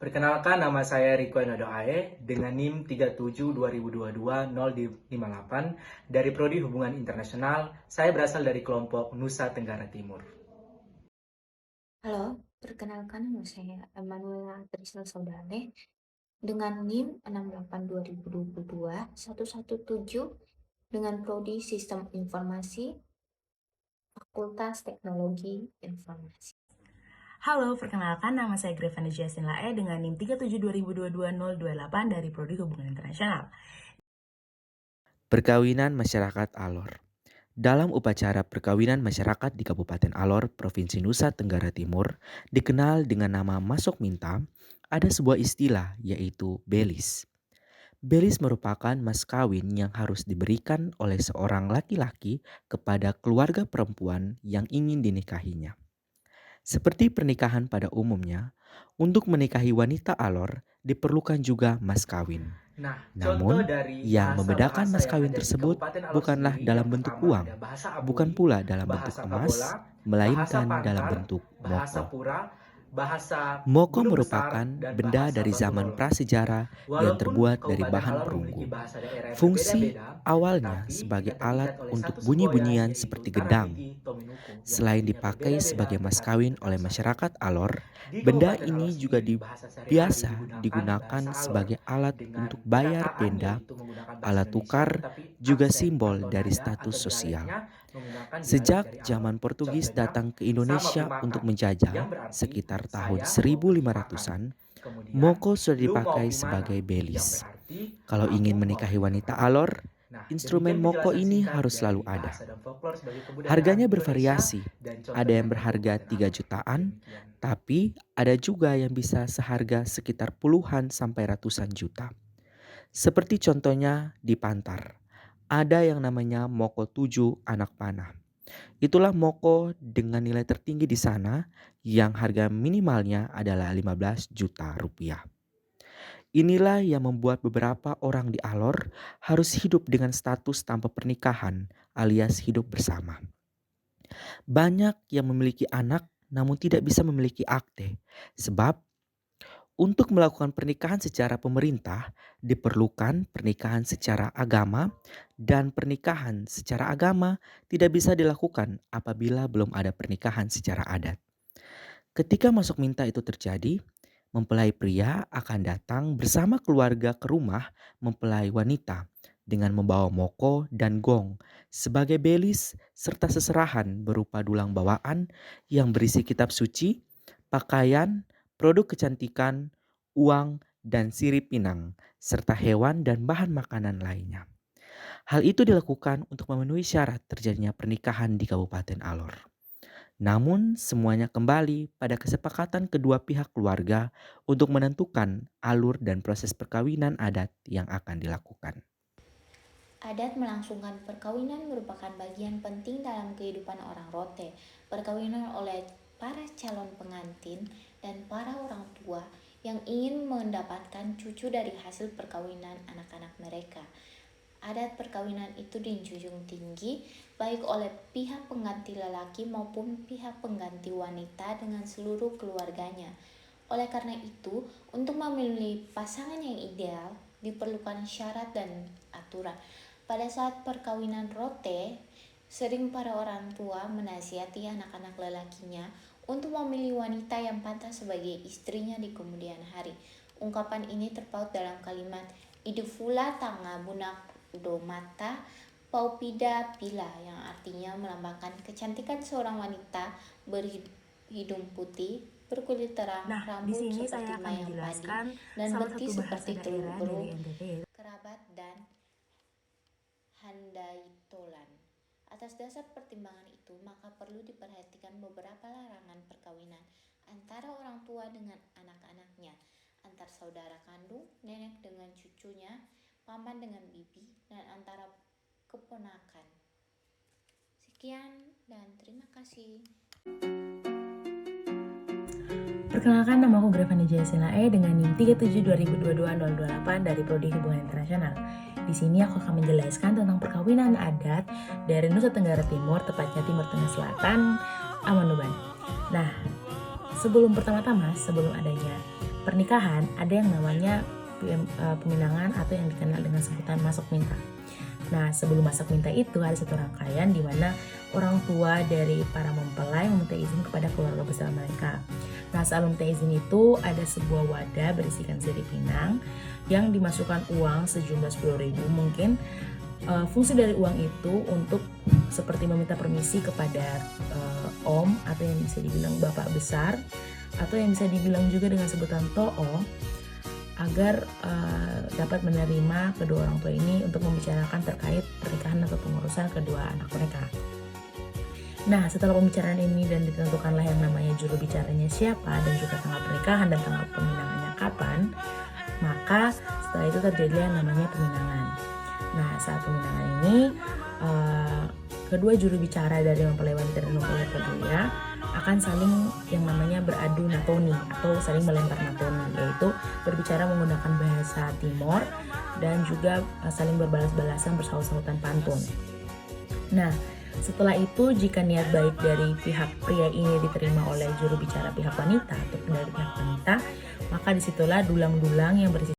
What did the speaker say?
Perkenalkan, nama saya Riko Enodo Ae dengan NIM 37 2022-058 dari Prodi Hubungan Internasional. Saya berasal dari kelompok Nusa Tenggara Timur. Halo, perkenalkan nama saya Emanuela Trisno Saudane dengan NIM 68 2022 117 dengan Prodi Sistem Informasi Fakultas Teknologi Informasi. Halo, perkenalkan nama saya Grevanda Jasin Lae dengan NIM 37 2022-028 dari Prodi Hubungan Internasional. Perkawinan Masyarakat Alor. Dalam upacara perkawinan masyarakat di Kabupaten Alor, Provinsi Nusa Tenggara Timur, dikenal dengan nama Masok Minta, ada sebuah istilah yaitu belis. Belis merupakan mas kawin yang harus diberikan oleh seorang laki-laki kepada keluarga perempuan yang ingin dinikahinya. Seperti pernikahan pada umumnya, untuk menikahi wanita Alor diperlukan juga mas kawin. Nah, contoh Namun, dari yang membedakan bahasa-bahasa mas yang kawin ada di tersebut Kabupaten Alor bukanlah sendiri, dalam yang bentuk pertama uang, ada bahasa bukan Abui, pula dalam bentuk bahasa Kabola, emas, bahasa melainkan dalam Pantar, bentuk bahasa moko. Pura, bahasa Moko Gunung merupakan Besar, dan benda bahasa dari Batu zaman Hollow. prasejarah yang Walaupun terbuat dari Kabupaten bahan Alor memiliki perunggu. bahasa daerah yang Fungsi berbeda-beda, awalnya tetapi sebagai tidak terikat alat oleh untuk satu semboyan, bunyi-bunyian yaitu seperti gendang. Taraniki Tominuku, yang Selain artinya dipakai sebagai berbeda-beda mas tetapi kawin tetap oleh satu. masyarakat Alor, Di benda Kabupaten Alor ini juga sendiri, bahasa sehari-hari biasa digunakan digunakan bahasa Alor sebagai alat untuk dengan bayar perkataan, denda, yaitu menggunakan bahasa alat Indonesia, tukar, tetapi juga aksen simbol atau dari nada status atau sosial. dialeknya menggunakan dialek Sejak dari Alor. zaman Portugis Contohnya, datang ke sama Indonesia beli untuk makan, yang menjajah berarti sekitar tahun saya mau pergi makan. 1500-an, Kemudian, moko sudah lu mau dipakai gimana? sebagai Yang belis. berarti Kalau ingin aku mau menikahi pergi wanita kemana. Alor, Nah, instrumen demikian moko penjelasan ini singkat harus selalu dari ada. bahasa dan folklore sebagai kebudayaan Harganya Indonesia bervariasi, dan ada contoh yang nyata di berharga Kabupaten 3 Alor. jutaan, Demikian. tapi ada juga yang bisa seharga sekitar puluhan sampai ratusan juta. Seperti contohnya di Pantar, ada yang namanya Moko 7 Anak Panah. Itulah moko dengan nilai tertinggi di sana yang harga minimalnya adalah 15 juta rupiah. Inilah yang membuat beberapa orang di Alor harus hidup dengan status tanpa pernikahan alias hidup bersama. Banyak yang memiliki anak namun tidak bisa memiliki akte sebab untuk melakukan pernikahan secara pemerintah diperlukan pernikahan secara agama dan pernikahan secara agama tidak bisa dilakukan apabila belum ada pernikahan secara adat. Ketika masuk minta itu terjadi, mempelai pria akan datang bersama keluarga ke rumah mempelai wanita dengan membawa moko dan gong sebagai belis serta seserahan berupa dulang bawaan yang berisi kitab suci, pakaian, produk kecantikan, uang, dan sirip pinang, serta hewan dan bahan makanan lainnya. Hal itu dilakukan untuk memenuhi syarat terjadinya pernikahan di Kabupaten Alor. Namun semuanya kembali pada kesepakatan kedua pihak keluarga untuk menentukan alur dan proses perkawinan adat yang akan dilakukan. Adat melangsungkan perkawinan merupakan bagian penting dalam kehidupan orang Rote. Perkawinan oleh para calon pengantin dan para orang tua yang ingin mendapatkan cucu dari hasil perkawinan anak-anak mereka. Adat perkawinan itu dijunjung tinggi baik oleh pihak pengganti lelaki maupun pihak pengganti wanita dengan seluruh keluarganya. Oleh karena itu, untuk memilih pasangan yang ideal diperlukan syarat dan aturan. Pada saat perkawinan rote, sering para orang tua menasihati anak-anak lelakinya untuk memilih wanita yang pantas sebagai istrinya di kemudian hari. Ungkapan ini terpaut dalam kalimat Idufula tanga bunak domata paupida pila yang artinya melambangkan kecantikan seorang wanita berhidung putih, berkulit terang, Nah, di rambut sini seperti saya akan mayang padi, menjelaskan dan salah satu betis bahasa seperti telur daerah dari berung, NTT. kerabat, dan handaitolan. Atas dasar pertimbangan itu, maka perlu diperhatikan beberapa larangan perkawinan antara orang tua dengan anak-anaknya, antar saudara kandung, nenek dengan cucunya, paman dengan bibi, dan antara keponakan. Sekian dan terima kasih. Perkenalkan, nama aku Grevanda Jasin Lae dengan NIM 37 2022 028 dari Prodi Hubungan Internasional. Di sini aku akan menjelaskan tentang perkawinan adat dari Nusa Tenggara Timur, tepatnya Timur Tengah Selatan, Amanuban. Nah, sebelum adanya pernikahan ada yang namanya peminangan atau yang dikenal dengan sebutan masuk minta. Nah, sebelum masak minta itu ada satu rangkaian di mana orang tua dari para mempelai meminta izin kepada keluarga besar mereka. Nah, saat meminta izin itu ada sebuah wadah berisikan sirip pinang yang dimasukkan uang sejumlah 10.000 mungkin. Fungsi dari uang itu untuk seperti meminta permisi kepada om atau yang bisa dibilang bapak besar atau yang bisa dibilang juga dengan sebutan to'o agar dapat menerima kedua orang tua ini untuk membicarakan terkait pernikahan atau pengurusan kedua anak mereka. Nah, setelah pembicaraan ini dan ditentukanlah yang namanya juru bicaranya siapa dan juga tanggal pernikahan dan tanggal peminangannya kapan, maka setelah itu terjadi yang namanya peminangan. Nah, saat peminangan ini kedua juru bicara dari mempelai wanita dan mempelai pria akan saling yang namanya beradu natoni atau saling melempar natoni, yaitu berbicara menggunakan bahasa Timor dan juga saling berbalas-balasan bersaut-sautan pantun. Nah, setelah itu jika niat baik dari pihak pria ini diterima oleh juru bicara pihak wanita atau dari pihak wanita, maka disitulah dulang-dulang yang berisi